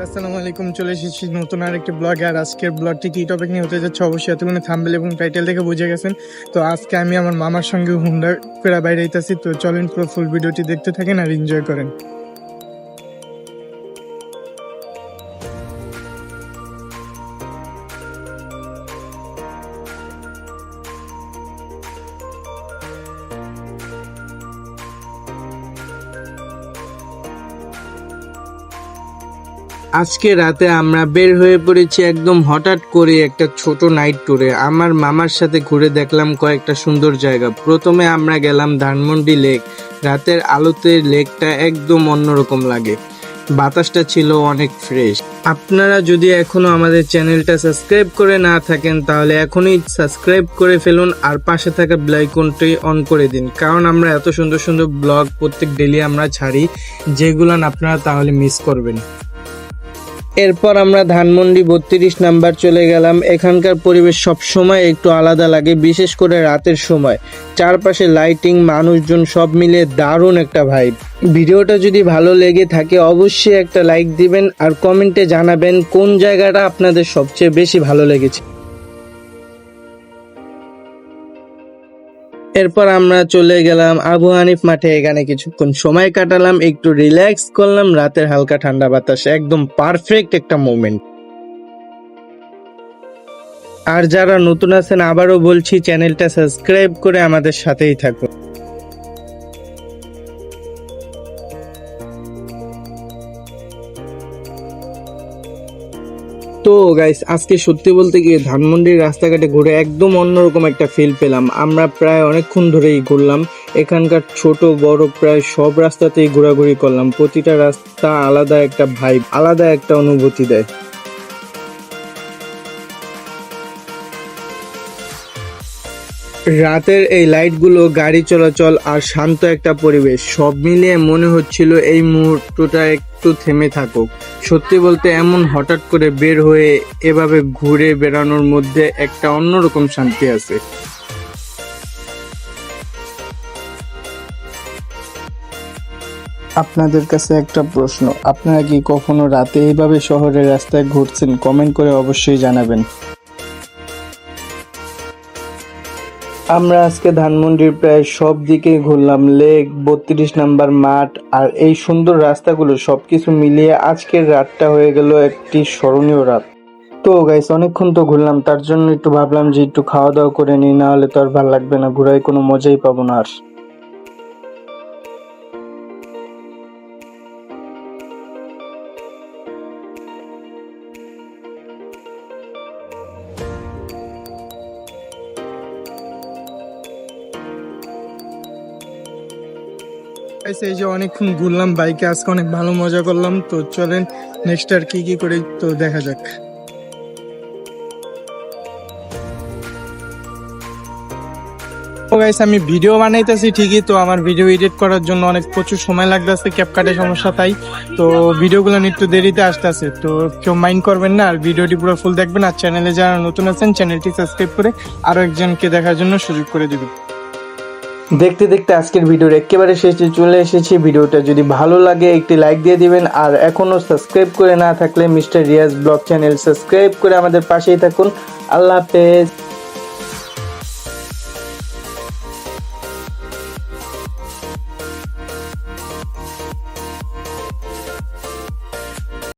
আসসালামু আলাইকুম, চলে এসেছি নতুন আরেকটি ব্লগে। আর আজকের ব্লগটি কি টপিক নিয়ে হতে যাচ্ছে অবশ্যই এতক্ষণে থাম্বনেল এবং টাইটেল দেখে বুঝে গেছেন। তো আজকে আমি আমার মামার সঙ্গে হুন্ডা করে বাইরে আইতাছি। তো চলেন পুরো ফুল ভিডিওটি দেখতে থাকেন আর এনজয় করেন। আজকে রাতে আমরা বের হয়ে পড়েছি একদম হঠাৎ করে একটা ছোট নাইট ট্যুরে। আমার মামার সাথে ঘুরে দেখলাম কয়েকটা সুন্দর জায়গা। প্রথমে আমরা গেলাম ধানমন্ডি লেক। রাতের আলোতে লেকটা একদম অন্যরকম লাগে, বাতাসটা ছিল অনেক ফ্রেশ। আপনারা যদি এখনো আমাদের চ্যানেলটা সাবস্ক্রাইব করে না থাকেন তাহলে এখনই সাবস্ক্রাইব করে ফেলুন আর পাশে থাকা বেল আইকনটি অন করে দিন, কারণ আমরা এত সুন্দর সুন্দর ব্লগ প্রত্যেক ডেলি আমরা ছাড়ি, যেগুলো আপনারা তাহলে মিস করবেন। এরপর আমরা ধানমন্ডি 32 নাম্বার চলে গেলাম। এখানকার পরিবেশ সবসময় একটু আলাদা লাগে, বিশেষ করে রাতের সময়। চারপাশে লাইটিং, মানুষজন, সব মিলে দারুণ একটা ভাইব। ভিডিওটা যদি ভালো লেগে থাকে অবশ্যই একটা লাইক দিবেন আর কমেন্টে জানাবেন কোন জায়গাটা আপনাদের সবচেয়ে বেশি ভালো লেগেছে। এরপর আমরা চলে গেলাম আবু হানিফ মাঠে। এখানে কিছুক্ষণ সময় কাটালাম, একটু রিল্যাক্স করলাম। রাতের হালকা ঠান্ডা বাতাস, একদম পারফেক্ট একটা মোমেন্ট। আর যারা নতুন আছেন আবারও বলছি, চ্যানেলটা সাবস্ক্রাইব করে আমাদের সাথেই থাকুন। তো গাইস, আজকে সত্যি বলতে গিয়ে ধানমন্ডির রাস্তাঘাটে ঘুরে একদম অন্যরকম একটা ফিল পেলাম। আমরা প্রায় অনেকক্ষণ ধরেই ঘুরলাম। এখানকার ছোট বড় প্রায় সব রাস্তাতেই ঘোরাঘুরি করলাম। প্রতিটা রাস্তা আলাদা একটা ভাইব, আলাদা একটা অনুভূতি দেয়। রাতের এই লাইটগুলো, গাড়ি চলাচল আর শান্ত একটা পরিবেশ, সব মিলিয়ে মনে হচ্ছিল এই মুহূর্তটা একটু থেমে থাকুক। সত্যি বলতে এমন হঠাৎ করে বের হয়ে এভাবে ঘুরে বেড়ানোর মধ্যে একটা অন্যরকম শান্তি আছে। আপনাদের কাছে একটা প্রশ্ন, আপনারা কি কখনো রাতে এইভাবে শহরের রাস্তায় ঘুরছেন? কমেন্ট করে অবশ্যই জানাবেন। আমরা আজকে ধানমন্ডির প্রায় সব দিকে ঘুরলাম। লেক, 32 নাম্বার মাঠ আর এই সুন্দর রাস্তাগুলো, সবকিছু মিলিয়ে আজকের রাতটা হয়ে গেল একটি স্মরণীয় রাত। তো গাইস, অনেকক্ষণ তো ঘুরলাম, তার জন্য একটু ভাবলাম যে একটু খাওয়া দাওয়া করে নিই, না হলে তো আর ভালো লাগবে না, ঘুরায় কোনো মজাই পাবো না আর। এই যে অনেকক্ষণ ঘুরলাম বাইকে, আজকে অনেক ভালো মজা করলাম। তো চলেন নেক্সট আর কি কি করি তো দেখা যাক। তো গাইস, আমি ভিডিও বানাইতেছি ঠিকই, তো আমার ভিডিও এডিট করার জন্য অনেক প্রচুর সময় লাগতেছে, ক্যাপকাটে সমস্যা, তাই তো ভিডিওগুলো একটু দেরিতে আসতেছে। তো কেউ মাইন্ড করবেন না, আর ভিডিওটি পুরো ফুল দেখবেন। আর চ্যানেলে যারা নতুন আছেন চ্যানেলটি সাবস্ক্রাইব করে আরো একজনকে দেখার জন্য সুযোগ করে দিবেন। দেখতে দেখতে আজকের ভিডিওর একেবারে শেষে চলে এসেছি। ভিডিওটা যদি ভালো লাগে একটি লাইক দিয়ে দিবেন, আর এখনো সাবস্ক্রাইব করে না থাকলে mister Riyaz blog channel subscribe করে আমাদের পাশেই থাকুন। আল্লাহ হাফেজ।